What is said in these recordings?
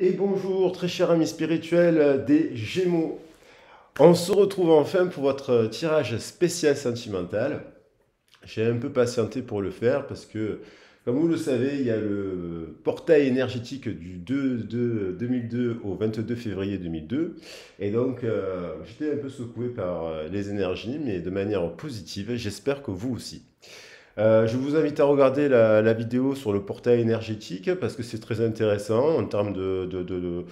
Et bonjour, très cher ami spirituel des Gémeaux. On se retrouve enfin pour votre tirage spécial sentimental. J'ai un peu patienté pour le faire parce que, comme vous le savez, il y a le portail énergétique du 2002 au 22 février 2002. Et donc, j'étais un peu secoué par les énergies, mais de manière positive. J'espère que vous aussi. Je vous invite à regarder la vidéo sur le portail énergétique parce que c'est très intéressant en termes de, de- de-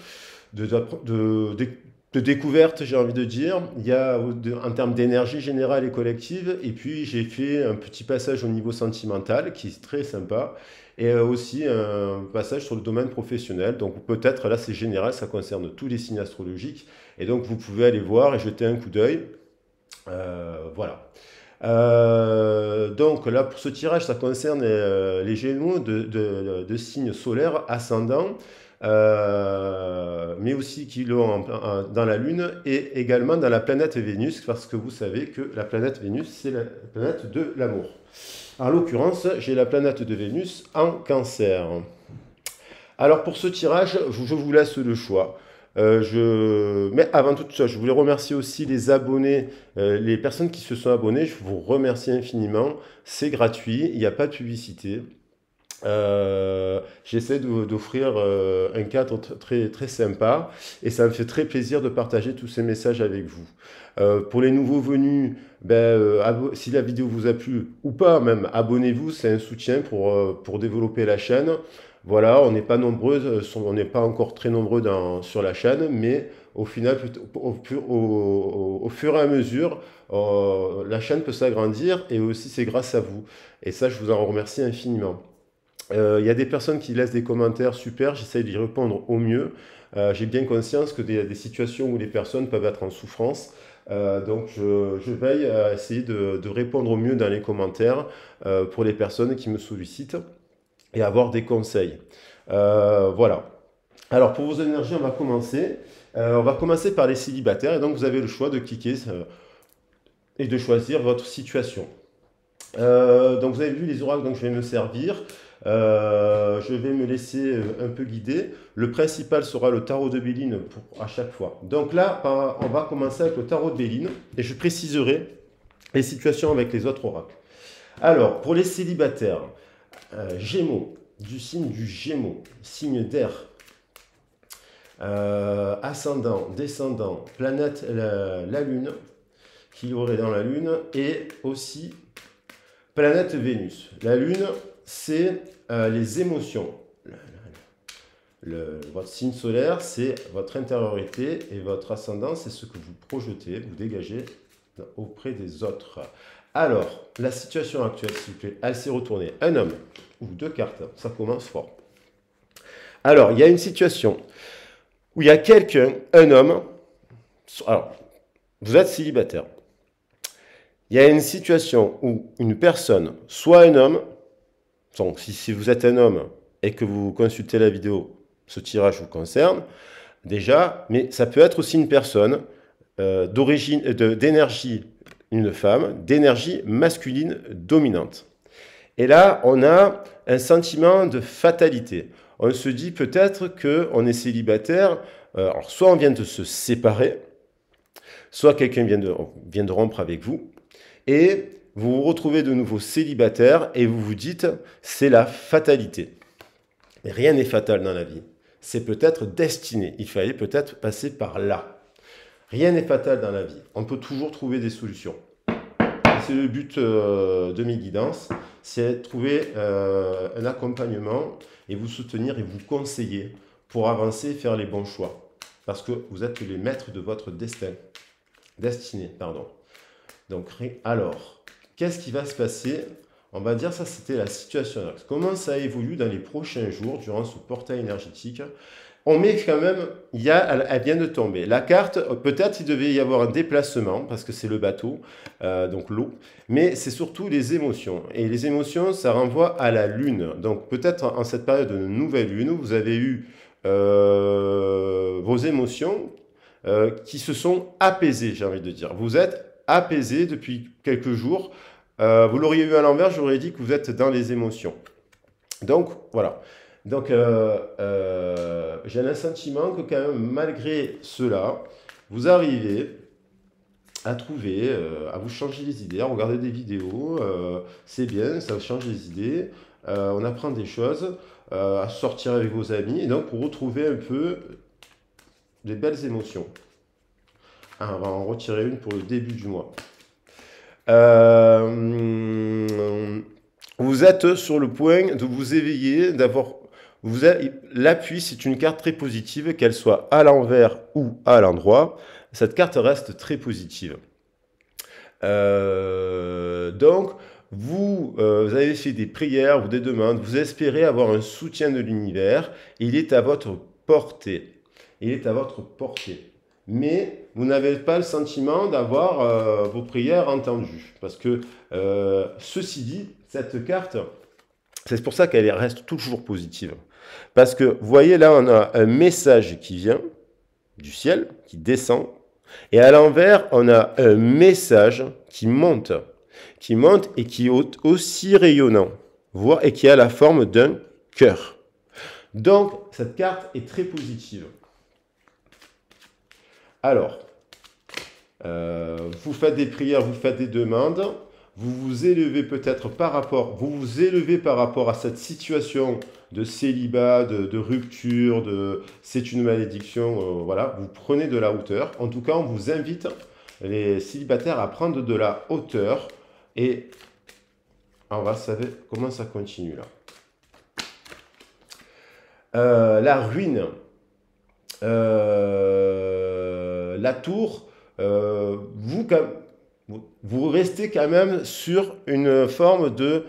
de découverte, j'ai envie de dire. Il y a en termes d'énergie générale et collective. Et puis j'ai fait un petit passage au niveau sentimental qui est très sympa. Et aussi un passage sur le domaine professionnel. Donc peut-être là c'est général, ça concerne tous les signes astrologiques. Et donc vous pouvez aller voir et jeter un coup d'œil. Voilà. Donc là, pour ce tirage, ça concerne les Gémeaux de signes solaires ascendants, mais aussi qui l'ont dans la Lune et également dans la planète Vénus, parce que vous savez que la planète Vénus, c'est la planète de l'amour. En l'occurrence, j'ai la planète de Vénus en Cancer. Alors pour ce tirage, je vous laisse le choix. Mais avant toute chose, je voulais remercier aussi les abonnés, les personnes qui se sont abonnées. Je vous remercie infiniment. C'est gratuit, il n'y a pas de publicité. J'essaie d'offrir un cadre très, très sympa et ça me fait très plaisir de partager tous ces messages avec vous. Pour les nouveaux venus, ben, si la vidéo vous a plu ou pas même, abonnez-vous, c'est un soutien pour développer la chaîne. Voilà, on n'est pas nombreux, on n'est pas encore très nombreux sur la chaîne, mais au final, au fur et à mesure, la chaîne peut s'agrandir et aussi c'est grâce à vous. Et ça, je vous en remercie infiniment. Il y a des personnes qui laissent des commentaires super, j'essaie d'y répondre au mieux. J'ai bien conscience que y a des situations où les personnes peuvent être en souffrance. Donc je veille à essayer de répondre au mieux dans les commentaires pour les personnes qui me sollicitent et avoir des conseils. Voilà. Alors pour vos énergies, on va commencer. On va commencer par les célibataires et donc vous avez le choix de cliquer et de choisir votre situation. Donc vous avez vu les oracles, donc je vais me servir. Je vais me laisser un peu guider. Le principal sera le tarot de Béline à chaque fois. Donc là, on va commencer avec le tarot de Béline et je préciserai les situations avec les autres oracles. Alors, pour les célibataires, Gémeaux, du signe du Gémeaux, signe d'air, ascendant, descendant, planète la Lune, qui aurait dans la Lune, et aussi planète Vénus. La Lune, c'est les émotions. Votre signe solaire, c'est votre intériorité et votre ascendant, c'est ce que vous projetez, vous dégagez auprès des autres. Alors, la situation actuelle, s'il vous plaît, elle s'est retournée. Un homme ou deux cartes, ça commence fort. Alors, il y a une situation où il y a quelqu'un, un homme, alors, vous êtes célibataire. Il y a une situation où une personne, soit un homme, donc si vous êtes un homme et que vous consultez la vidéo, ce tirage vous concerne déjà, mais ça peut être aussi une personne d'énergie, une femme, d'énergie masculine dominante. Et là, on a un sentiment de fatalité. On se dit peut-être qu'on est célibataire, alors soit on vient de se séparer, soit quelqu'un vient de rompre avec vous, et vous vous retrouvez de nouveau célibataire et vous vous dites c'est la fatalité. Mais rien n'est fatal dans la vie. C'est peut-être destiné. Il fallait peut-être passer par là. Rien n'est fatal dans la vie. On peut toujours trouver des solutions. C'est le but de mes guidances, c'est de trouver un accompagnement et vous soutenir et vous conseiller pour avancer et faire les bons choix. Parce que vous êtes les maîtres de votre destinée. Donc, alors, qu'est-ce qui va se passer? On va dire ça, c'était la situation. Comment ça évolue dans les prochains jours durant ce portail énergétique? On met quand même, elle vient de tomber. La carte, peut-être il devait y avoir un déplacement, parce que c'est le bateau, donc l'eau, mais c'est surtout les émotions. Et les émotions, ça renvoie à la lune. Donc peut-être en cette période de nouvelle lune, vous avez eu vos émotions qui se sont apaisées, j'ai envie de dire. Vous êtes apaisé depuis quelques jours. Vous l'auriez eu à l'envers, j'aurais dit que vous êtes dans les émotions. Donc voilà. Donc, j'ai un sentiment que quand même, malgré cela, vous arrivez à trouver, à vous changer les idées, à regarder des vidéos, c'est bien, ça change les idées, on apprend des choses, à sortir avec vos amis, et donc pour retrouver un peu des belles émotions. Ah, on va en retirer une pour le début du mois. Vous êtes sur le point de vous éveiller, d'avoir... L'appui, c'est une carte très positive, qu'elle soit à l'envers ou à l'endroit. Cette carte reste très positive. Donc, vous avez fait des prières ou des demandes, vous espérez avoir un soutien de l'univers, il est à votre portée. Il est à votre portée. Mais vous n'avez pas le sentiment d'avoir vos prières entendues. Parce que, ceci dit, cette carte, c'est pour ça qu'elle reste toujours positive. Parce que, vous voyez, là, on a un message qui vient du ciel, qui descend. Et à l'envers, on a un message qui monte et qui est aussi rayonnant, voire, et qui a la forme d'un cœur. Donc, cette carte est très positive. Alors, vous faites des prières, vous faites des demandes, vous vous élevez peut-être par rapport à cette situation de célibat, de rupture, c'est une malédiction, voilà, vous prenez de la hauteur. En tout cas, on vous invite, les célibataires, à prendre de la hauteur. Et on va savoir comment ça continue là. La ruine. La tour, vous restez quand même sur une forme de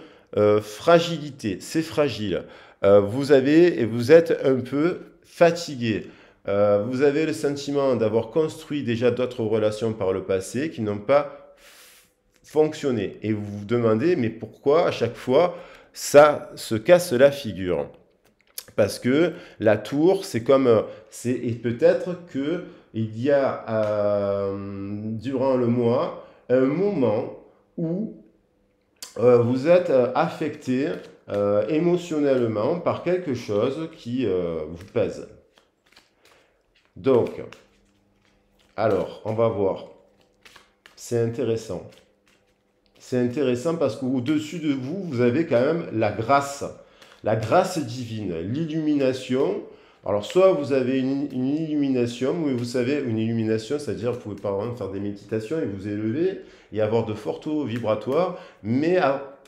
fragilité. C'est fragile. Vous êtes un peu fatigué. Vous avez le sentiment d'avoir construit déjà d'autres relations par le passé qui n'ont pas fonctionné. Et vous vous demandez, mais pourquoi à chaque fois ça se casse la figure? Parce que la tour, c'est comme... et peut-être qu'il y a, durant le mois, un moment où vous êtes affecté émotionnellement par quelque chose qui vous pèse. Donc, alors, on va voir. C'est intéressant. C'est intéressant parce qu'au-dessus de vous, vous avez quand même la grâce divine, l'illumination. Alors, soit vous avez une illumination, mais vous savez, une illumination, c'est-à-dire vous pouvez par exemple faire des méditations et vous élever et avoir de forts taux vibratoires, mais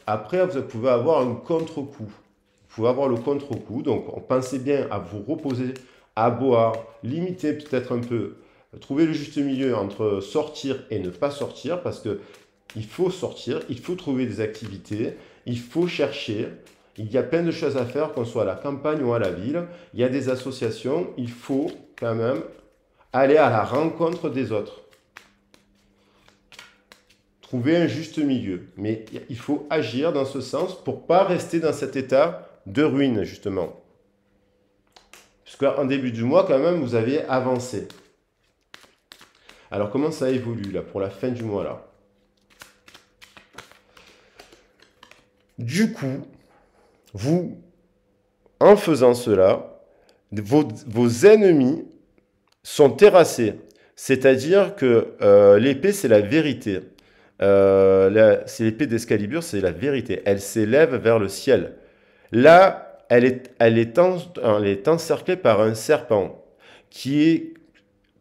après, vous pouvez avoir un contre-coup. Vous pouvez avoir le contre-coup, donc pensez bien à vous reposer, à boire, limiter peut-être un peu, trouver le juste milieu entre sortir et ne pas sortir, parce que il faut sortir, il faut trouver des activités, il faut chercher. Il y a plein de choses à faire, qu'on soit à la campagne ou à la ville. Il y a des associations, il faut quand même aller à la rencontre des autres. Trouver un juste milieu. Mais il faut agir dans ce sens pour ne pas rester dans cet état de ruine, justement. Parce qu'en début du mois, quand même, vous avez avancé. Alors, comment ça évolue, là, pour la fin du mois, là? Du coup, vous, en faisant cela, vos ennemis sont terrassés. C'est-à-dire que l'épée, c'est la vérité. C'est l'épée d'Excalibur, c'est la vérité. Elle s'élève vers le ciel. Là, elle est encerclée par un serpent qui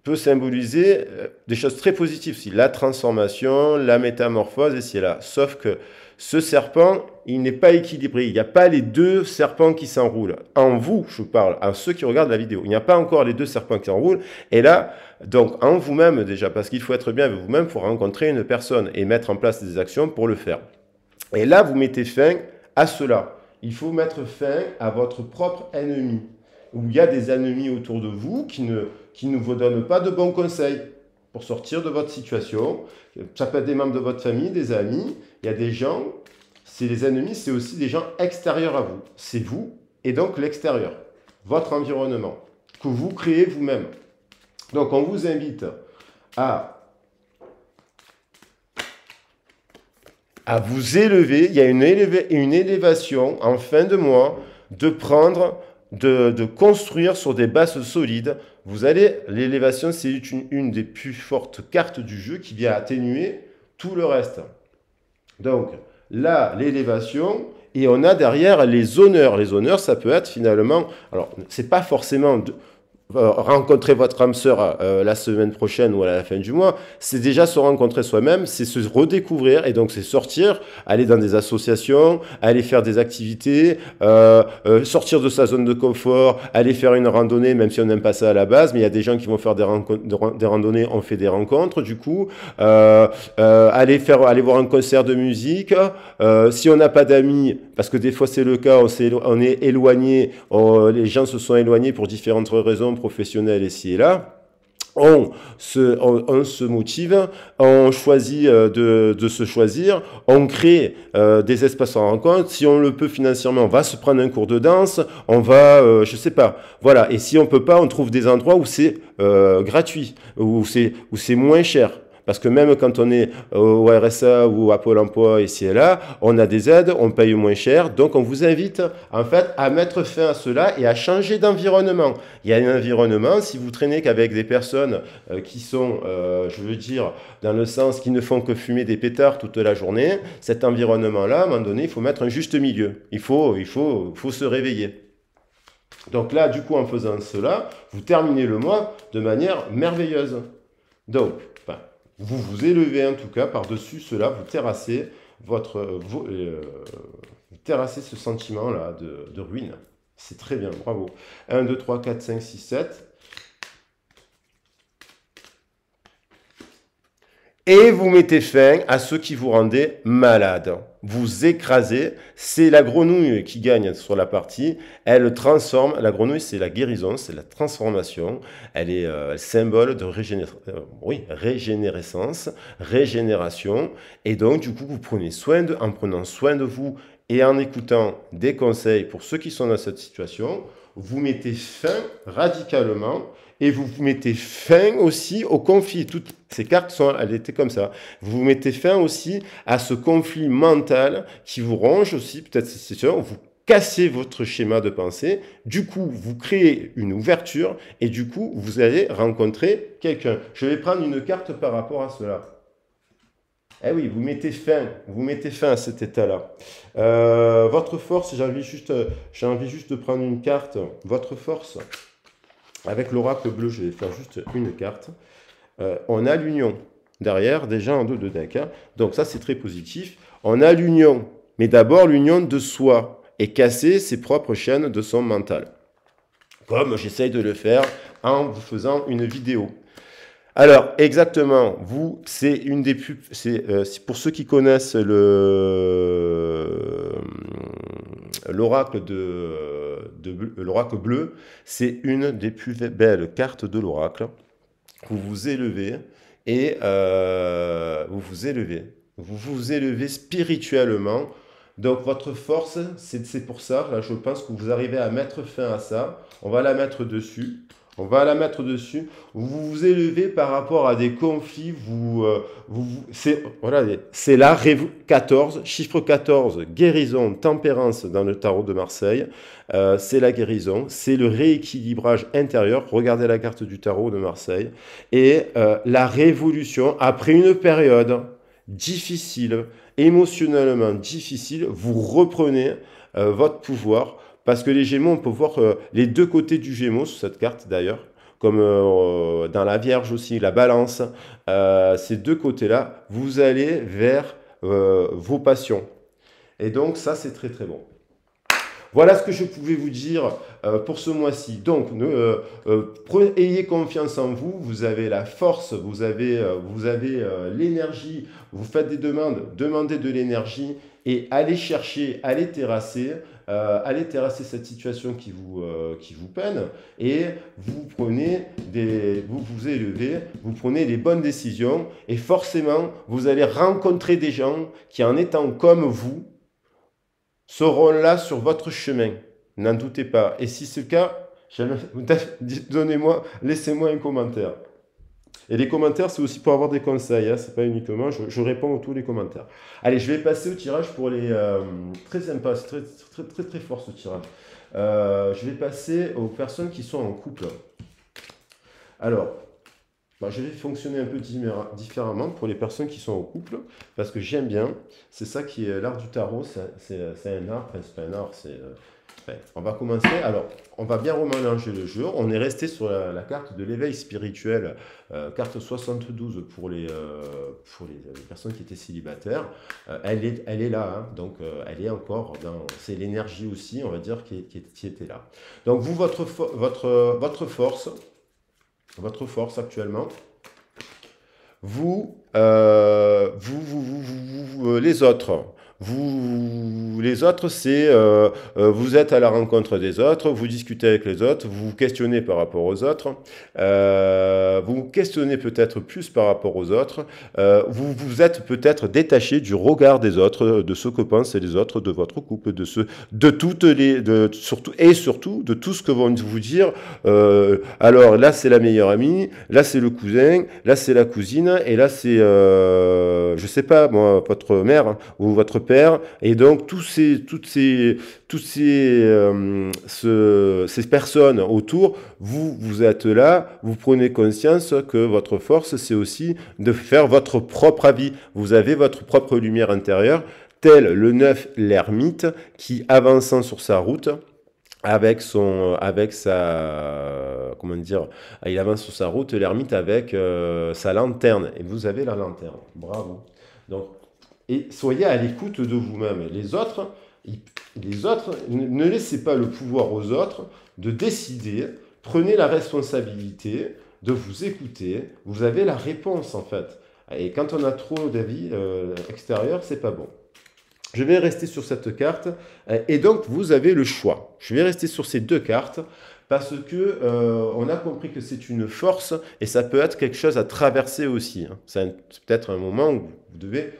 peut symboliser des choses très positives. La transformation, la métamorphose, et c'est là. Sauf que ce serpent, il n'est pas équilibré. Il n'y a pas les deux serpents qui s'enroulent. En vous, je parle, à ceux qui regardent la vidéo. Il n'y a pas encore les deux serpents qui s'enroulent. Et là, donc en vous-même déjà, parce qu'il faut être bien avec vous-même pour rencontrer une personne et mettre en place des actions pour le faire. Et là, vous mettez fin à cela. Il faut mettre fin à votre propre ennemi. Où il y a des ennemis autour de vous qui ne vous donnent pas de bons conseils pour sortir de votre situation. Ça peut être des membres de votre famille, des amis. Il y a des gens, c'est les ennemis, c'est aussi des gens extérieurs à vous. C'est vous et donc l'extérieur, votre environnement, que vous créez vous-même. Donc on vous invite à vous élever. Il y a une élévation en fin de mois, de prendre de construire sur des bases solides. Vous allez, l'élévation, c'est une des plus fortes cartes du jeu qui vient atténuer tout le reste. Donc, là, l'élévation, et on a derrière les honneurs. Les honneurs, ça peut être finalement, alors, c'est pas forcément rencontrer votre âme sœur la semaine prochaine ou à la fin du mois, c'est déjà se rencontrer soi-même, c'est se redécouvrir, et donc c'est sortir, aller dans des associations, aller faire des activités, sortir de sa zone de confort, aller faire une randonnée, même si on n'aime pas ça à la base, mais il y a des gens qui vont faire des randonnées, on fait des rencontres du coup, aller voir un concert de musique, si on n'a pas d'amis, parce que des fois c'est le cas, on est éloigné, les gens se sont éloignés pour différentes raisons professionnelles ici et là, on se motive, on choisit de se choisir, on crée des espaces en rencontre. Si on le peut financièrement, on va se prendre un cours de danse, on va, je sais pas, voilà. Et si on peut pas, on trouve des endroits où c'est gratuit, où c'est moins cher. Parce que même quand on est au RSA ou à Pôle emploi ici et là, on a des aides, on paye moins cher. Donc on vous invite en fait à mettre fin à cela et à changer d'environnement. Il y a un environnement, si vous traînez qu'avec des personnes qui sont, je veux dire, dans le sens qui ne font que fumer des pétards toute la journée, cet environnement-là, à un moment donné, il faut mettre un juste milieu. Il faut se réveiller. Donc là, du coup, en faisant cela, vous terminez le mois de manière merveilleuse. Donc, vous vous élevez en tout cas par-dessus cela, vous terrassez, vous terrassez ce sentiment-là de ruine. C'est très bien, bravo. 1, 2, 3, 4, 5, 6, 7. Et vous mettez fin à ceux qui vous rendaient malade. Vous écrasez. C'est la grenouille qui gagne sur la partie. Elle transforme. La grenouille, c'est la guérison, c'est la transformation. Elle est symbole de régénérescence, régénération. Et donc, du coup, vous prenez en prenant soin de vous et en écoutant des conseils pour ceux qui sont dans cette situation, vous mettez fin radicalement. Et vous mettez fin aussi au conflit. Toutes ces cartes, elles étaient comme ça. Vous mettez fin aussi à ce conflit mental qui vous ronge aussi. Peut-être c'est sûr, vous cassez votre schéma de pensée. Du coup, vous créez une ouverture et du coup, vous allez rencontrer quelqu'un. Je vais prendre une carte par rapport à cela. Eh oui, vous mettez fin à cet état-là. Votre force, j'ai envie juste de prendre une carte. Votre force. Avec l'oracle bleu, je vais faire juste une carte. On a l'union derrière, déjà en dos de deck. Hein. Donc ça, c'est très positif. On a l'union, mais d'abord l'union de soi et casser ses propres chaînes de son mental. Comme j'essaye de le faire en vous faisant une vidéo. Alors, exactement, c'est une des plus... pour ceux qui connaissent l'oracle l'oracle bleu, c'est une des plus belles cartes de l'oracle. Vous vous élevez et vous vous élevez spirituellement. Donc votre force, c'est pour ça, là je pense que vous arrivez à mettre fin à ça. On va la mettre dessus. Vous vous élevez par rapport à des conflits. C'est la 14, chiffre 14, guérison, tempérance dans le tarot de Marseille. C'est la guérison, c'est le rééquilibrage intérieur. Regardez la carte du tarot de Marseille. Et la révolution, après une période difficile, émotionnellement difficile, vous reprenez votre pouvoir. Parce que les Gémeaux, on peut voir les deux côtés du Gémeaux sur cette carte d'ailleurs, comme dans la Vierge aussi, la Balance. Ces deux côtés-là, vous allez vers vos passions. Et donc ça, c'est très très bon. Voilà ce que je pouvais vous dire pour ce mois-ci. Donc, ayez confiance en vous. Vous avez la force, vous avez l'énergie. Vous faites des demandes, demandez de l'énergie et allez chercher, allez terrasser cette situation qui vous peine et vous vous élevez, vous prenez les bonnes décisions et forcément, vous allez rencontrer des gens qui, en étant comme vous, seront là sur votre chemin. N'en doutez pas. Et si c'est le cas, laissez-moi un commentaire. Et les commentaires, c'est aussi pour avoir des conseils. Hein, c'est pas uniquement, je réponds à tous les commentaires. Allez, je vais passer au tirage pour les... très sympa, c'est très, très, très, très fort ce tirage. Je vais passer aux personnes qui sont en couple. Alors, je vais fonctionner un peu différemment pour les personnes qui sont en couple, parce que j'aime bien, c'est ça qui est l'art du tarot, c'est un art, enfin c'est pas un art, on va commencer, alors on va bien remélanger le jeu, on est resté sur la carte de l'éveil spirituel, carte 72 pour les personnes qui étaient célibataires, elle est là, hein, donc elle est encore dans, c'est l'énergie aussi, on va dire, qui était là. Donc vous, votre force actuellement, les autres. Les autres, c'est vous êtes à la rencontre des autres, vous discutez avec les autres, vous vous questionnez par rapport aux autres, vous vous questionnez peut-être plus par rapport aux autres, vous vous êtes peut-être détaché du regard des autres, de ce que pensent les autres de votre couple, surtout de tout ce que vont vous dire. Alors là, c'est la meilleure amie, là c'est le cousin, là c'est la cousine, et là c'est, je sais pas, moi, votre mère, hein, ou votre père, et donc ces personnes autour, vous êtes là, vous prenez conscience que votre force, c'est aussi de faire votre propre avis. Vous avez votre propre lumière intérieure, tel le 9 l'ermite qui, avançant sur sa route, comment dire, il avance sur sa route, l'ermite, avec sa lanterne. Et vous avez la lanterne. Bravo. Donc, et soyez à l'écoute de vous-même. Les autres, ne laissez pas le pouvoir aux autres de décider. Prenez la responsabilité de vous écouter. Vous avez la réponse, en fait. Et quand on a trop d'avis extérieurs, c'est pas bon. Je vais rester sur cette carte, et donc vous avez le choix. Je vais rester sur ces deux cartes parce que on a compris que c'est une force et ça peut être quelque chose à traverser aussi. Hein. C'est peut-être un moment où vous devez...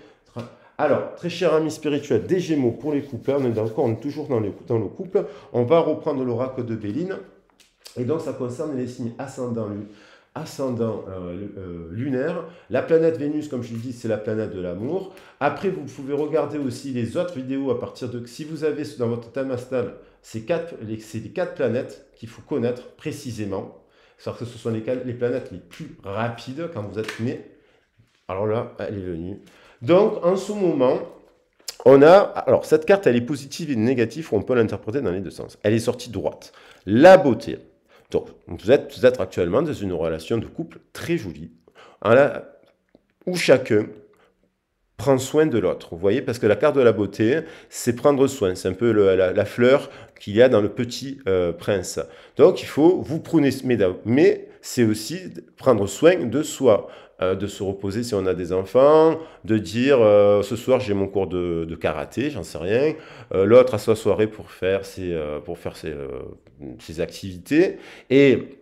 Alors, très cher ami spirituel des Gémeaux pour les couples, on est toujours dans le couple. On va reprendre l'oracle de Béline. Et donc, ça concerne les signes ascendants lunaire. La planète Vénus, comme je l'ai dit, c'est la planète de l'amour. Après, vous pouvez regarder aussi les autres vidéos à partir de... Si vous avez dans votre thème astral, c'est les 4 planètes qu'il faut connaître précisément. C'est-à-dire que ce sont les planètes les plus rapides quand vous êtes né. Alors là, elle est venue. Donc, en ce moment, alors cette carte, elle est positive et négative, on peut l'interpréter dans les deux sens. Elle est sortie droite. La beauté. Donc, vous êtes actuellement dans une relation de couple très jolie, où chacun prend soin de l'autre. Vous voyez, parce que la carte de la beauté, c'est prendre soin. C'est un peu la fleur qu'il y a dans le Petit Prince. Donc, il faut, vous prenez, mais c'est aussi prendre soin de soi. De se reposer si on a des enfants, de dire ce soir j'ai mon cours de karaté, j'en sais rien, l'autre à sa soirée pour faire ses activités, et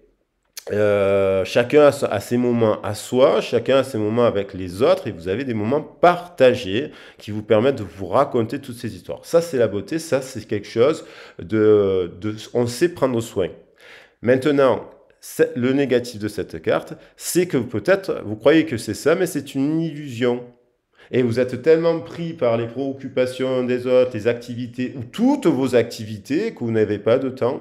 chacun a ses moments à soi, chacun a ses moments avec les autres, et vous avez des moments partagés qui vous permettent de vous raconter toutes ces histoires. Ça c'est la beauté, ça c'est quelque chose on sait prendre soin. Maintenant, le négatif de cette carte, c'est que peut-être vous croyez que c'est ça, mais c'est une illusion. Et vous êtes tellement pris par les préoccupations des autres, les activités, ou toutes vos activités, que vous n'avez pas de temps,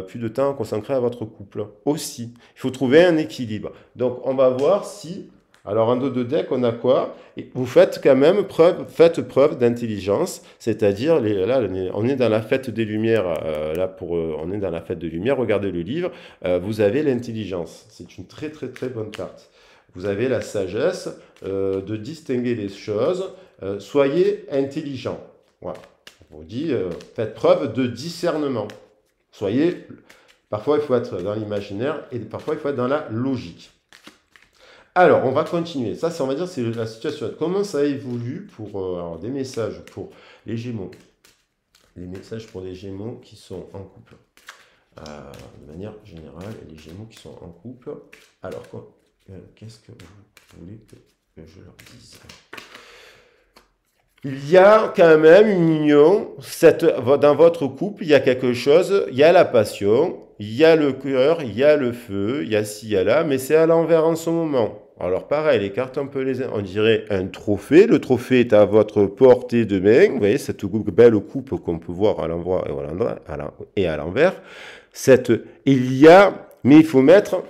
plus de temps consacré à votre couple aussi. Il faut trouver un équilibre. Donc on va voir si... Alors, en dos de deck, on a quoi? Et vous faites quand même preuve d'intelligence, c'est-à-dire, là, on est dans la fête des Lumières, on est dans la fête des Lumières, regardez le livre, vous avez l'intelligence. C'est une très, très, très bonne carte. Vous avez la sagesse de distinguer les choses, soyez intelligent. Voilà. On vous dit, faites preuve de discernement. Parfois, il faut être dans l'imaginaire et parfois, il faut être dans la logique. Alors, on va continuer. Ça, on va dire, c'est la situation. Comment ça évolue pour des messages pour les Gémeaux? Les messages pour les Gémeaux qui sont en couple. De manière générale, les Gémeaux qui sont en couple. Alors, qu'est-ce que vous voulez que je leur dise? Il y a quand même une union. Dans votre couple, il y a quelque chose. Il y a la passion, il y a le cœur, il y a le feu, il y a ci, il y a là, mais c'est à l'envers en ce moment. Alors pareil, les cartes, on dirait un trophée. Le trophée est à votre portée de main. Vous voyez cette belle coupe qu'on peut voir à l'envers et à l'envers. Mais il faut mettre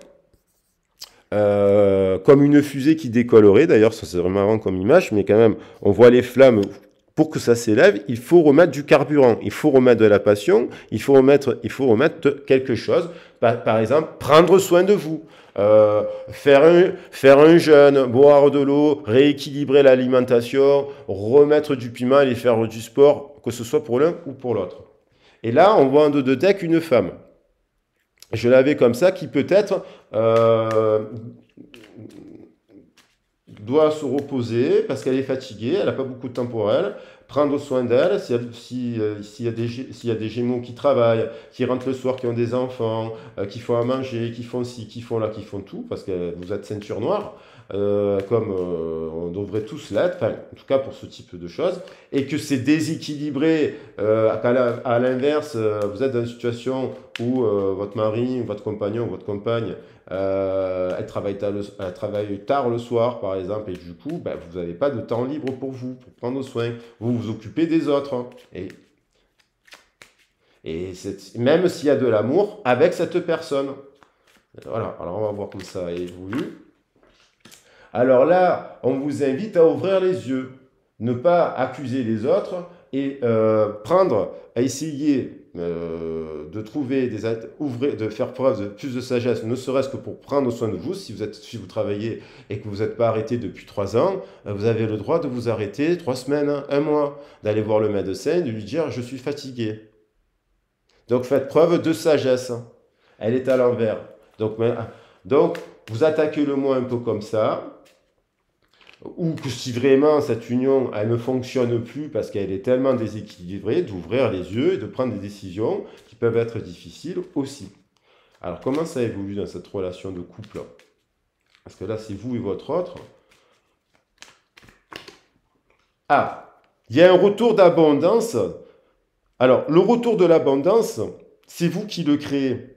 comme une fusée qui décollerait. D'ailleurs, ça c'est vraiment marrant comme image, mais quand même, on voit les flammes. Pour que ça s'élève, il faut remettre du carburant, il faut remettre de la passion, il faut remettre quelque chose. Par exemple, prendre soin de vous, faire un jeûne, boire de l'eau, rééquilibrer l'alimentation, remettre du piment, aller faire du sport, que ce soit pour l'un ou pour l'autre. Et là, on voit en dos de deck une femme. Je l'avais comme ça, qui peut-être doit se reposer parce qu'elle est fatiguée, elle n'a pas beaucoup de temps pour elle, prendre soin d'elle, s'il y a des Gémeaux qui travaillent, qui rentrent le soir, qui ont des enfants, qui font à manger, qui font ci, qui font là, qui font tout, parce que vous êtes ceinture noire, comme on devrait tous l'être, enfin, en tout cas pour ce type de choses, et que c'est déséquilibré, à l'inverse, vous êtes dans une situation où votre mari, votre compagnon, votre compagne, elle travaille tard le soir, par exemple, et du coup, ben, vous n'avez pas de temps libre pour vous, pour prendre soin. Vous vous occupez des autres. Hein. Et même s'il y a de l'amour avec cette personne. Voilà, alors on va voir comment ça évolue. Alors là, on vous invite à ouvrir les yeux, ne pas accuser les autres et à essayer de trouver de faire preuve de plus de sagesse, ne serait-ce que pour prendre soin de vous. Si vous travaillez et que vous n'êtes pas arrêté depuis 3 ans, vous avez le droit de vous arrêter 3 semaines, 1 mois, d'aller voir le médecin, de lui dire je suis fatigué. Donc faites preuve de sagesse. Elle est à l'envers. Donc vous attaquez le mot un peu comme ça. Ou que si vraiment cette union elle ne fonctionne plus parce qu'elle est tellement déséquilibrée, d'ouvrir les yeux et de prendre des décisions qui peuvent être difficiles aussi. Alors comment ça évolue dans cette relation de couple? Parce que là c'est vous et votre autre. Ah, il y a un retour d'abondance. Alors le retour de l'abondance, c'est vous qui le créez.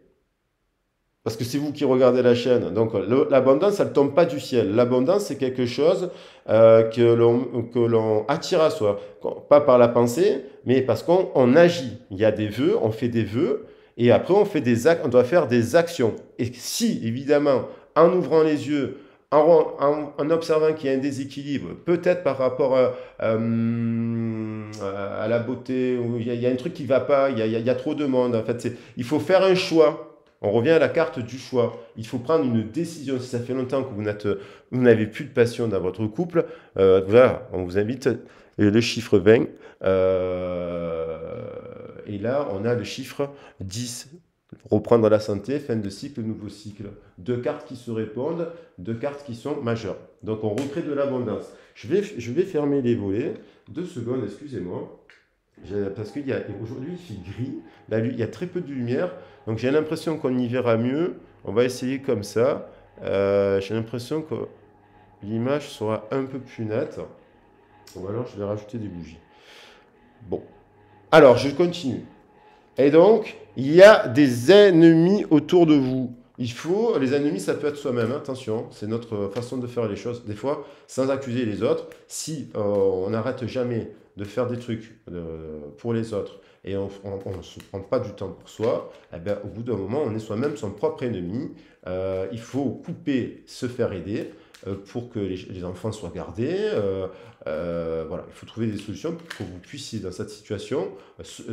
Parce que c'est vous qui regardez la chaîne. Donc l'abondance, elle ne tombe pas du ciel. L'abondance, c'est quelque chose que l'on attire à soi. Pas par la pensée, mais parce qu'on agit. Il y a des vœux, on fait des vœux, et après on doit faire des actions. Et si, évidemment, en ouvrant les yeux, en observant qu'il y a un déséquilibre, peut-être par rapport à la beauté, où il y a un truc qui ne va pas, il y a trop de monde. En fait, il faut faire un choix. On revient à la carte du choix. Il faut prendre une décision. Si ça fait longtemps que vous n'avez plus de passion dans votre couple, voilà, on vous invite le chiffre 20. Et là, on a le chiffre 10. Reprendre la santé, fin de cycle, nouveau cycle. 2 cartes qui se répondent, 2 cartes qui sont majeures. Donc on recrée de l'abondance. Je vais fermer les volets. 2 secondes, excusez-moi. Parce qu'aujourd'hui il fait gris, il y a très peu de lumière, donc j'ai l'impression qu'on y verra mieux. On va essayer comme ça. J'ai l'impression que l'image sera un peu plus nette. Ou alors je vais rajouter des bougies. Bon, alors je continue. Et donc, il y a des ennemis autour de vous. Les ennemis, ça peut être soi-même, hein, attention, c'est notre façon de faire les choses. Des fois, sans accuser les autres, si on n'arrête jamais de faire des trucs pour les autres et on ne se prend pas du temps pour soi, eh bien, au bout d'un moment, on est soi-même son propre ennemi. Il faut couper, se faire aider pour que les enfants soient gardés. Voilà, il faut trouver des solutions pour que vous puissiez, dans cette situation,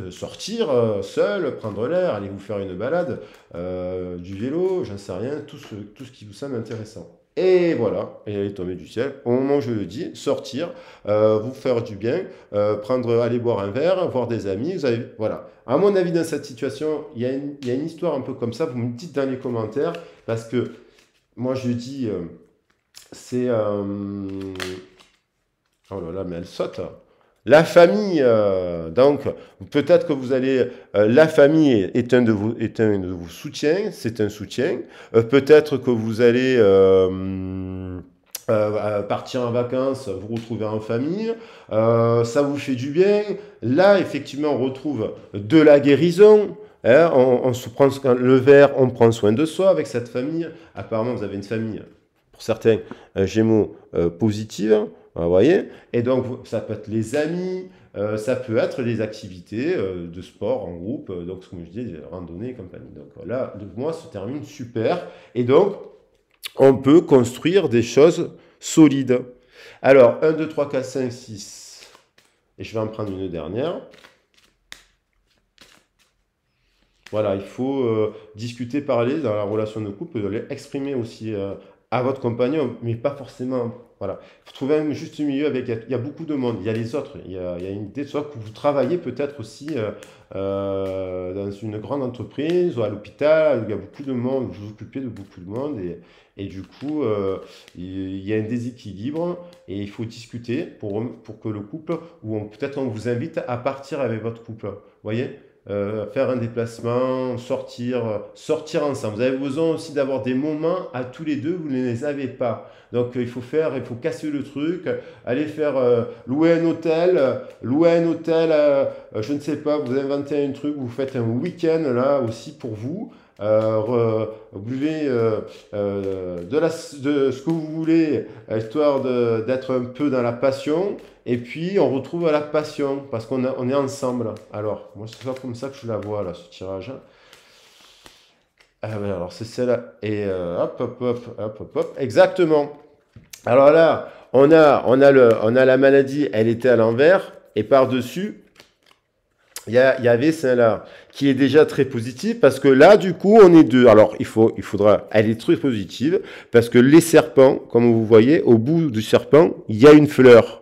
sortir seul, prendre l'air, aller vous faire une balade, du vélo, j'en sais rien, tout ce qui vous semble intéressant. Et voilà, et elle est tombée du ciel. Au moment où je le dis, sortir, vous faire du bien, aller boire un verre, voir des amis. Voilà. À mon avis, dans cette situation, il y a une histoire un peu comme ça. Vous me dites dans les commentaires, parce que moi je dis, c'est... oh là là, mais elle saute. La famille, donc peut-être que vous allez, la famille est un de vos soutiens, c'est un soutien. Peut-être que vous allez partir en vacances, vous retrouver en famille, ça vous fait du bien. Là, effectivement, on retrouve de la guérison. Hein, on se prend le verre, on prend soin de soi avec cette famille. Apparemment, vous avez une famille pour certains, un Gémeaux positive, vous voyez. Et donc, ça peut être les amis, ça peut être les activités de sport en groupe, donc, comme je dis, randonnée et compagnie. Donc là, le mois se termine super. Et donc, on peut construire des choses solides. Alors, 1, 2, 3, 4, 5, 6. Et je vais en prendre une dernière. Voilà, il faut discuter, parler dans la relation de couple, exprimer aussi à votre compagnon, mais pas forcément. Voilà, il faut trouver un juste milieu avec. Il y a beaucoup de monde, il y a les autres, il y a une idée, soit que vous travaillez peut-être aussi dans une grande entreprise ou à l'hôpital, il y a beaucoup de monde, vous vous occupez de beaucoup de monde et du coup, il y a un déséquilibre et il faut discuter pour que le couple, ou peut-être on vous invite à partir avec votre couple, vous voyez? Faire un déplacement, sortir ensemble. Vous avez besoin aussi d'avoir des moments à tous les deux, vous ne les avez pas. Donc il faut casser le truc, aller faire louer un hôtel, je ne sais pas, vous inventez un truc, vous faites un week-end là aussi pour vous. Buvez de ce que vous voulez, histoire d'être un peu dans la passion. Et puis, on retrouve la passion, parce on est ensemble. Alors, moi, c'est comme ça que je la vois, là, ce tirage. Ah, ouais, alors, c'est celle-là. Et hop, hop, hop, hop, hop, hop. Exactement. Alors là, on a la maladie, elle était à l'envers. Et par-dessus, il y avait celle-là, qui est déjà très positive, parce que là, du coup, on est deux. Alors, elle est très positive, parce que les serpents, comme vous voyez, au bout du serpent, il y a une fleur.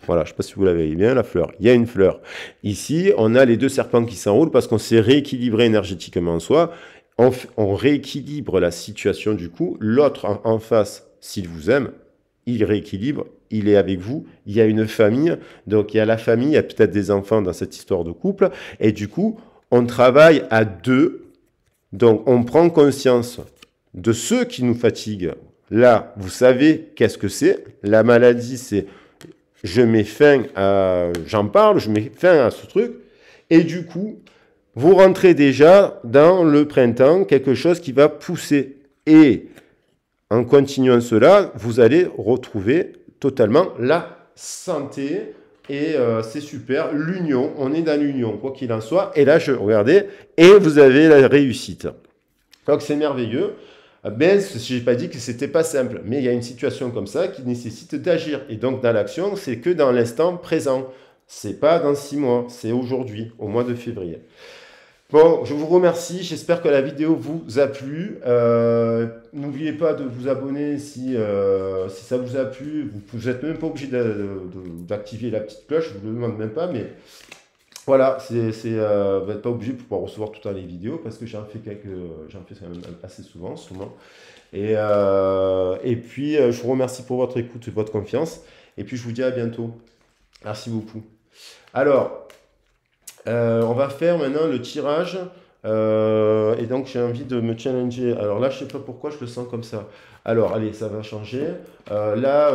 Voilà, je ne sais pas si vous la voyez bien, la fleur. Il y a une fleur. Ici, on a les deux serpents qui s'enroulent parce qu'on s'est rééquilibré énergétiquement en soi. On rééquilibre la situation du coup. L'autre en face, s'il vous aime, il rééquilibre, il est avec vous. Il y a une famille. Donc, il y a la famille, il y a peut-être des enfants dans cette histoire de couple. Et du coup, on travaille à deux. Donc, on prend conscience de ceux qui nous fatiguent. Là, vous savez qu'est-ce que c'est. La maladie, c'est... je mets fin à... j'en parle, je mets fin à ce truc. Et du coup, vous rentrez déjà dans le printemps, quelque chose qui va pousser. Et en continuant cela, vous allez retrouver totalement la santé. Et c'est super, l'union, on est dans l'union, quoi qu'il en soit. Et là, regardez, et vous avez la réussite. Donc c'est merveilleux. Ben, je n'ai pas dit que c'était pas simple, mais il y a une situation comme ça qui nécessite d'agir. Et donc, dans l'action, c'est que dans l'instant présent. C'est pas dans 6 mois, c'est aujourd'hui, au mois de février. Bon, je vous remercie. J'espère que la vidéo vous a plu. N'oubliez pas de vous abonner si ça vous a plu. Vous n'êtes même pas obligé d'activer la petite cloche, je ne vous le demande même pas, mais voilà, vous n'êtes pas obligé de pouvoir recevoir toutes les vidéos parce que j'en fais quand même assez souvent. Et puis, je vous remercie pour votre écoute et votre confiance. Et puis, je vous dis à bientôt. Merci beaucoup. Alors, on va faire maintenant le tirage. Et donc, j'ai envie de me challenger. Alors là, je ne sais pas pourquoi je le sens comme ça. Alors, allez, ça va changer. Là,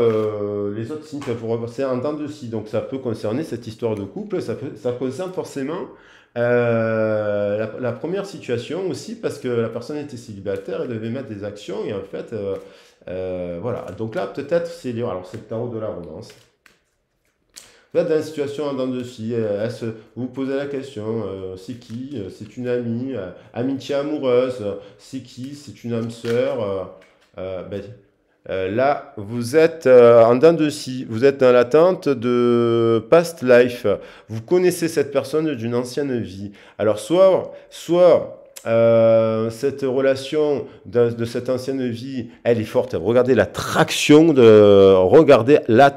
les autres signes peuvent vous repasser en dents de scie. Donc, ça peut concerner cette histoire de couple. Ça concerne forcément la première situation aussi, parce que la personne était célibataire, elle devait mettre des actions. Et en fait, voilà. Donc là, peut-être, alors, c'est le tarot de la romance. Vous êtes dans une situation en dents de scie, vous vous posez la question, c'est qui? C'est une amie, amitié amoureuse, c'est qui? C'est une âme sœur. Là, vous êtes en dents de scie, vous êtes dans l'attente de past life. Vous connaissez cette personne d'une ancienne vie. Alors, soit cette relation de cette ancienne vie, elle est forte. Regardez l'attraction de la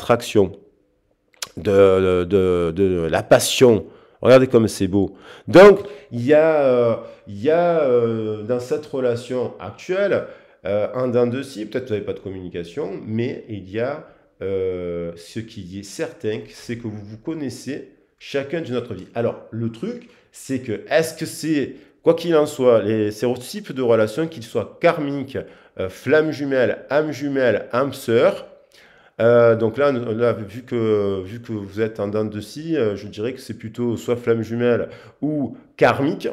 passion. Regardez comme c'est beau. Donc, il y a dans cette relation actuelle, en dents de scie, peut-être que vous n'avez pas de communication, mais il y a ce qui est certain, c'est que vous vous connaissez chacun d'une autre vie. Alors, le truc, c'est que, est-ce que c'est, quoi qu'il en soit, ces types de relations, qu'ils soient karmiques, flammes jumelles, âme sœur, donc là, vu que vous êtes en dents de scie, je dirais que c'est plutôt soit flamme jumelle ou karmique.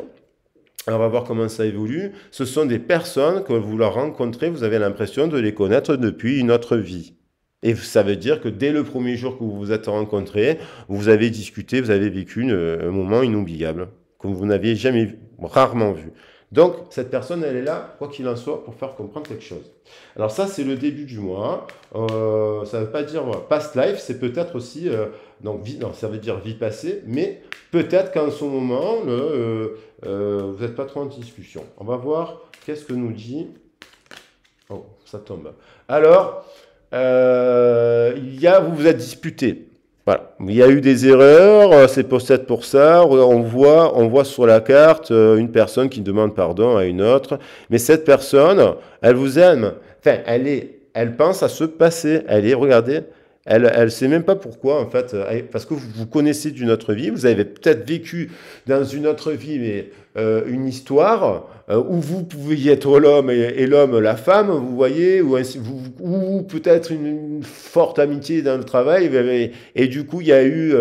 On va voir comment ça évolue. Ce sont des personnes que vous leur rencontrez, vous avez l'impression de les connaître depuis une autre vie. Et ça veut dire que dès le premier jour que vous vous êtes rencontrés, vous avez discuté, vous avez vécu un moment inoubliable, comme vous n'aviez jamais vu, rarement vu. Donc, cette personne, elle est là, quoi qu'il en soit, pour faire comprendre quelque chose. Alors ça, c'est le début du mois. Ça ne veut pas dire past life, c'est peut-être aussi, donc vie, non, ça veut dire vie passée, mais peut-être qu'en ce moment, vous n'êtes pas trop en discussion. On va voir qu'est-ce que nous dit. Oh, ça tombe. Alors, vous vous êtes disputé. Voilà. Il y a eu des erreurs, c'est peut-être pour ça. On voit sur la carte une personne qui demande pardon à une autre. Mais cette personne, elle vous aime. Enfin, elle pense à se passer. Regardez, elle sait même pas pourquoi, en fait. Parce que vous connaissez d'une autre vie. Vous avez peut-être vécu dans une autre vie, mais une histoire où vous pouviez être l'homme et l'homme la femme, vous voyez, ou peut-être une forte amitié dans le travail, et du coup il y a eu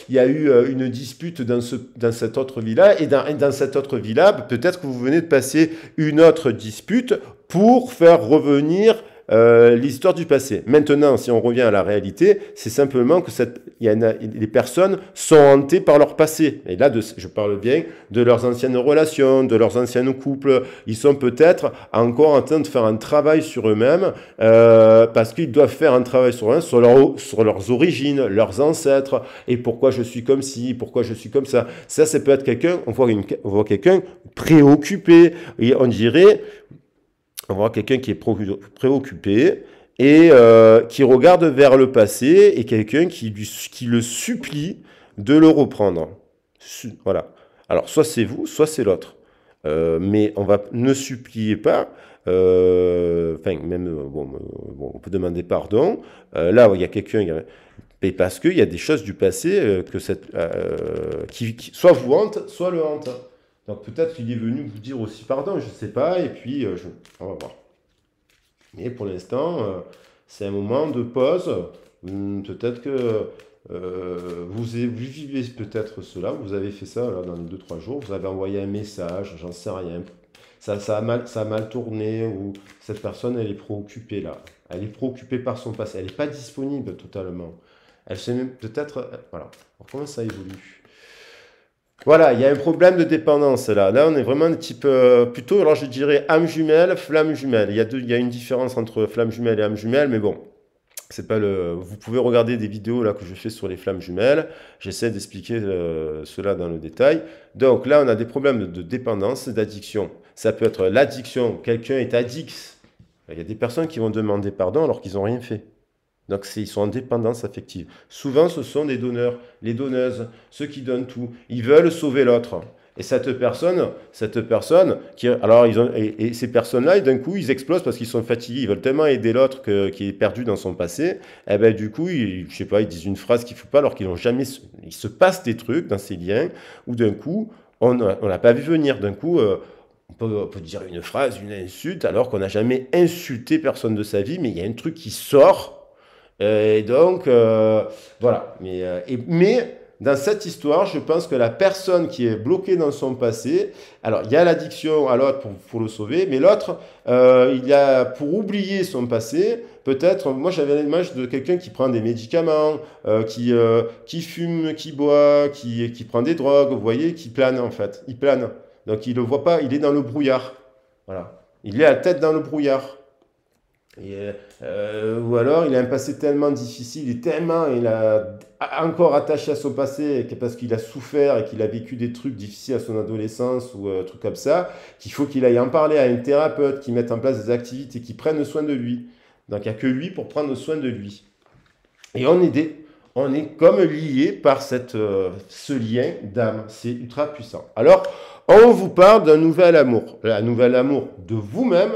une dispute dans cette autre vie-là, et dans cette autre vie-là, peut-être que vous venez de passer une autre dispute pour faire revenir l'histoire du passé. Maintenant, si on revient à la réalité, c'est simplement que les personnes sont hantées par leur passé. Et là, je parle bien de leurs anciennes relations, de leurs anciens couples. Ils sont peut-être encore en train de faire un travail sur eux-mêmes parce qu'ils doivent faire un travail sur eux-mêmes, sur leurs origines, leurs ancêtres, et pourquoi je suis comme ci, pourquoi je suis comme ça. Ça peut être quelqu'un, on voit quelqu'un préoccupé, et on dirait... On voit quelqu'un qui est préoccupé et qui regarde vers le passé, et quelqu'un qui le supplie de le reprendre. Voilà. Alors, soit c'est vous, soit c'est l'autre. Mais ne suppliez pas. On peut demander pardon. Là, il y a quelqu'un... Et parce qu'il y a des choses du passé qui soit vous hante, soit le hante. Donc peut-être qu'il est venu vous dire aussi pardon, je ne sais pas, et puis on va voir. Mais pour l'instant, c'est un moment de pause. Peut-être que vous vivez peut-être cela, vous avez fait ça là, dans les 2-3 jours, vous avez envoyé un message, j'en sais rien. Ça a mal tourné, ou cette personne, elle est préoccupée là. Elle est préoccupée par son passé, elle n'est pas disponible totalement. Elle sait même peut-être... voilà, alors, comment ça évolue? Voilà, il y a un problème de dépendance là. Là, on est vraiment un type plutôt, alors je dirais âme jumelle, flamme jumelle. Il y a une différence entre flamme jumelle et âme jumelle, mais bon, c'est pas le. Vous pouvez regarder des vidéos là que je fais sur les flammes jumelles. J'essaie d'expliquer cela dans le détail. Donc là, on a des problèmes de dépendance, d'addiction. Ça peut être l'addiction. Quelqu'un est addict. Il y a des personnes qui vont demander pardon alors qu'ils n'ont rien fait. Donc, ils sont en dépendance affective. Souvent, ce sont des donneurs, les donneuses, ceux qui donnent tout. Ils veulent sauver l'autre. Et cette personne, et ces personnes-là, d'un coup, ils explosent parce qu'ils sont fatigués. Ils veulent tellement aider l'autre qui est perdu dans son passé. Et ben, du coup, je sais pas, ils disent une phrase qu'il ne faut pas, alors qu'ils n'ont jamais. Il se passe des trucs dans ces liens où d'un coup, on n'a pas vu venir. D'un coup, on peut dire une phrase, une insulte, alors qu'on n'a jamais insulté personne de sa vie, mais il y a un truc qui sort. Et donc, voilà. Mais dans cette histoire, je pense que la personne qui est bloquée dans son passé, alors il y a l'addiction à l'autre pour le sauver, mais l'autre, il y a pour oublier son passé, peut-être, moi j'avais l'image de quelqu'un qui prend des médicaments, qui fume, qui boit, qui prend des drogues, vous voyez, qui plane en fait. Il plane. Donc il ne le voit pas, il est dans le brouillard. Voilà. Il est à la tête dans le brouillard. Ou alors il a un passé tellement difficile, il a encore attaché à son passé parce qu'il a souffert et qu'il a vécu des trucs difficiles à son adolescence ou trucs comme ça, qu'il faut qu'il aille en parler à un thérapeute, qui mette en place des activités, qui prenne soin de lui. Donc il n'y a que lui pour prendre soin de lui. Et on est comme lié par ce lien d'âme. C'est ultra puissant. Alors, on vous parle d'un nouvel amour. Un nouvel amour de vous-même.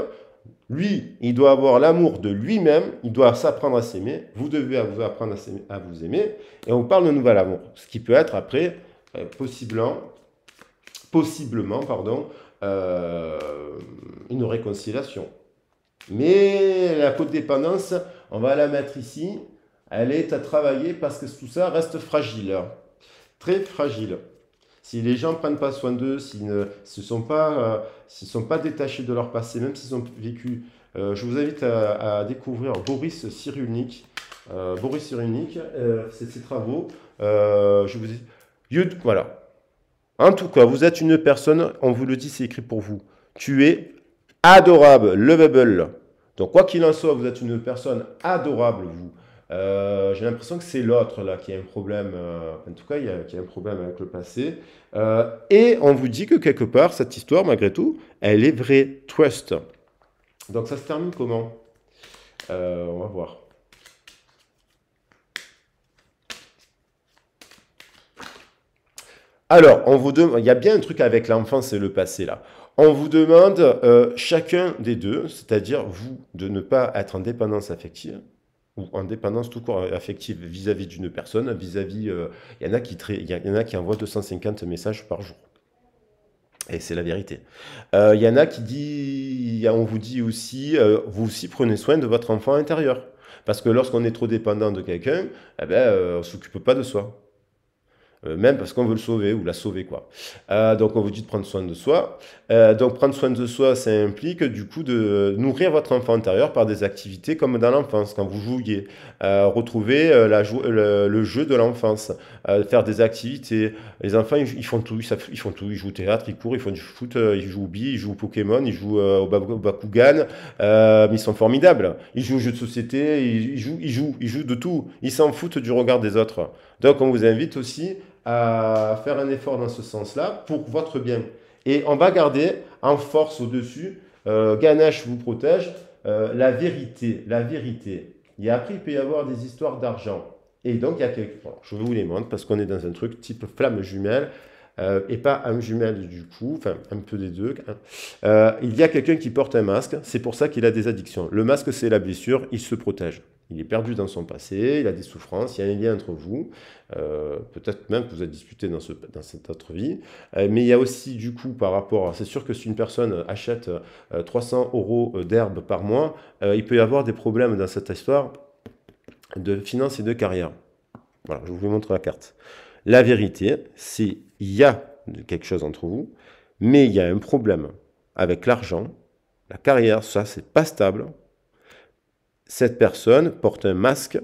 Lui, il doit avoir l'amour de lui-même, il doit s'apprendre à s'aimer, vous devez vous apprendre à vous aimer, et on parle de nouvel amour, ce qui peut être après, possiblement, une réconciliation. Mais la codépendance, on va la mettre ici, elle est à travailler parce que tout ça reste fragile, très fragile. Si les gens ne prennent pas soin d'eux, s'ils ne sont pas détachés de leur passé, même s'ils ont vécu, je vous invite à découvrir Boris Cyrulnik. Boris Cyrulnik, c'est ses travaux. Je vous dis, voilà. En tout cas, vous êtes une personne, on vous le dit, c'est écrit pour vous. Tu es adorable, lovable. Donc, quoi qu'il en soit, vous êtes une personne adorable, vous. J'ai l'impression que c'est l'autre là qui a un problème, en tout cas, qui a un problème avec le passé. Et on vous dit que quelque part, cette histoire, malgré tout, elle est vraie. Trust. Donc, ça se termine comment? On va voir. Alors, on vous demande, il y a bien un truc avec l'enfance et le passé là. On vous demande chacun des deux, c'est-à-dire vous, de ne pas être en dépendance affective ou en dépendance tout court affective vis-à-vis d'une personne, vis-à-vis, il y en a il y en a qui envoient 250 messages par jour. Et c'est la vérité. Il y en a qui dit, on vous dit aussi, vous aussi prenez soin de votre enfant intérieur. Parce que lorsqu'on est trop dépendant de quelqu'un, eh ben, on ne s'occupe pas de soi. Même parce qu'on veut le sauver ou la sauver, quoi. Donc on vous dit de prendre soin de soi. Donc prendre soin de soi, ça implique du coup de nourrir votre enfant intérieur par des activités comme dans l'enfance, quand vous jouiez. Retrouver le jeu de l'enfance. Faire des activités. Les enfants, ils font tout, ils font tout. Ils jouent au théâtre, ils courent, ils font du foot, ils jouent au billes, ils jouent au Pokémon, ils jouent au Bakugan. Mais ils sont formidables. Ils jouent aux jeux de société, ils jouent de tout. Ils s'en foutent du regard des autres. Donc on vous invite aussi à faire un effort dans ce sens-là pour votre bien. Et on va garder en force au-dessus, Ganesh vous protège, la vérité. La vérité. Et après, il peut y avoir des histoires d'argent. Et donc, il y a quelque... Bon, je vous les montre parce qu'on est dans un truc type flamme jumelle. Et pas âme jumelle du coup, enfin un peu des deux. Il y a quelqu'un qui porte un masque, c'est pour ça qu'il a des addictions. Le masque, c'est la blessure, il se protège. Il est perdu dans son passé, il a des souffrances, il y a un lien entre vous. Peut-être même que vous êtes disputé dans cette autre vie. Mais il y a aussi du coup par rapport, c'est sûr que si une personne achète 300 euros d'herbe par mois, il peut y avoir des problèmes dans cette histoire de finances et de carrière. Voilà, je vous montre la carte. La vérité, c'est il y a quelque chose entre vous, mais il y a un problème avec l'argent, la carrière, ça, c'est pas stable. Cette personne porte un masque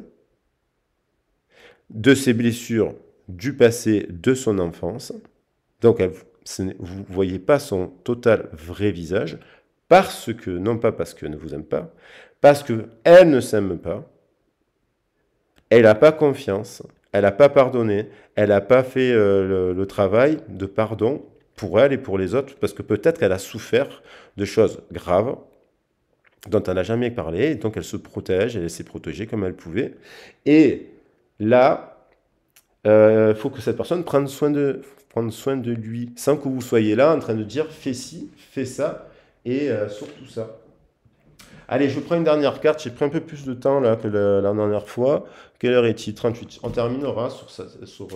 de ses blessures du passé, de son enfance. Donc, vous ne voyez pas son total vrai visage, parce que, non pas parce qu'elle ne vous aime pas, parce qu'elle ne s'aime pas, elle n'a pas confiance, elle n'a pas pardonné, elle n'a pas fait le travail de pardon pour elle et pour les autres, parce que peut-être qu'elle a souffert de choses graves dont elle n'a jamais parlé, donc elle se protège, elle s'est protégée comme elle pouvait. Et là, il faut que cette personne prenne soin de lui, sans que vous soyez là en train de dire fais ci, fais ça, et surtout ça. Allez, je prends une dernière carte. J'ai pris un peu plus de temps là que la dernière fois. Quelle heure est-il? 38. On terminera sur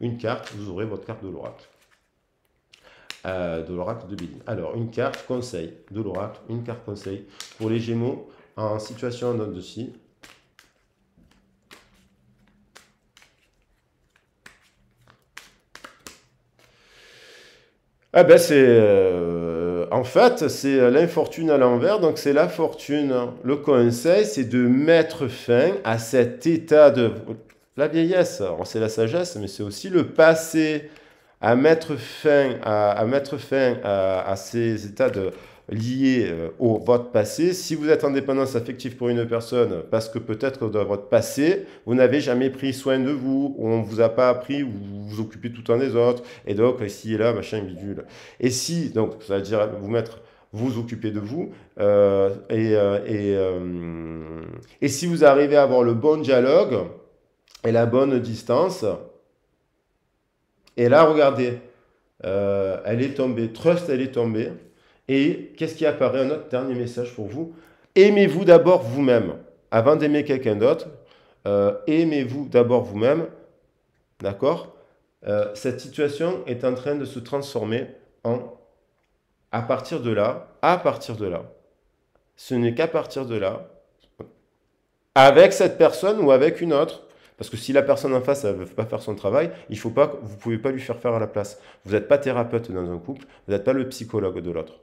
une carte. Vous aurez votre carte de l'oracle. De l'oracle de Béline. Alors, une carte conseil de l'oracle. Une carte conseil pour les Gémeaux en situation de ci. Ah ben en fait, c'est l'infortune à l'envers, donc c'est la fortune. Le conseil, c'est de mettre fin à cet état de... La vieillesse, c'est la sagesse, mais c'est aussi le passé. À mettre fin à ces états liés au votre passé. Si vous êtes en dépendance affective pour une personne, parce que peut-être dans votre passé, vous n'avez jamais pris soin de vous, on ne vous a pas appris, vous vous occupez tout le temps des autres, et donc ici et là, machin, bidule. Et si, donc, ça veut dire vous occuper de vous, et si vous arrivez à avoir le bon dialogue et la bonne distance, et là, regardez, elle est tombée, Trust, elle est tombée. Et qu'est-ce qui apparaît? Un autre dernier message pour vous. Aimez-vous d'abord vous-même. Avant d'aimer quelqu'un d'autre, aimez-vous d'abord vous-même. D'accord? Cette situation est en train de se transformer en à partir de là, ce n'est qu'à partir de là, avec cette personne ou avec une autre, Parce que si la personne en face, elle ne veut pas faire son travail, il faut pas, vous ne pouvez pas lui faire faire à la place. Vous n'êtes pas thérapeute dans un couple, vous n'êtes pas le psychologue de l'autre.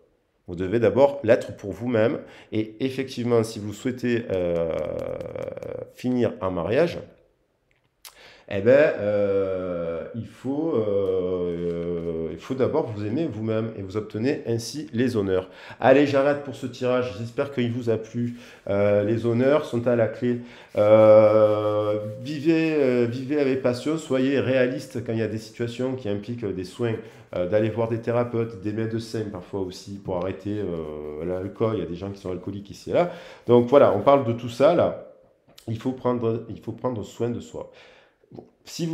Vous devez d'abord l'être pour vous-même. Et effectivement, si vous souhaitez finir un mariage, eh ben, il faut d'abord vous aimer vous-même et vous obtenez ainsi les honneurs. Allez, j'arrête pour ce tirage. J'espère qu'il vous a plu. Les honneurs sont à la clé. Vivez avec passion, soyez réaliste quand il y a des situations qui impliquent des soins, d'aller voir des thérapeutes, des médecins parfois aussi pour arrêter l'alcool. Il y a des gens qui sont alcooliques ici et là. Donc voilà, on parle de tout ça là. Il faut prendre soin de soi. Bon, si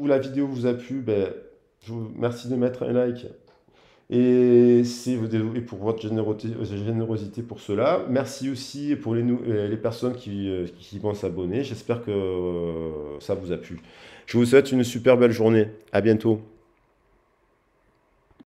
la vidéo vous a plu, ben, merci de mettre un like et pour votre générosité pour cela. Merci aussi pour les personnes qui vont s'abonner. J'espère que ça vous a plu. Je vous souhaite une super belle journée. À bientôt.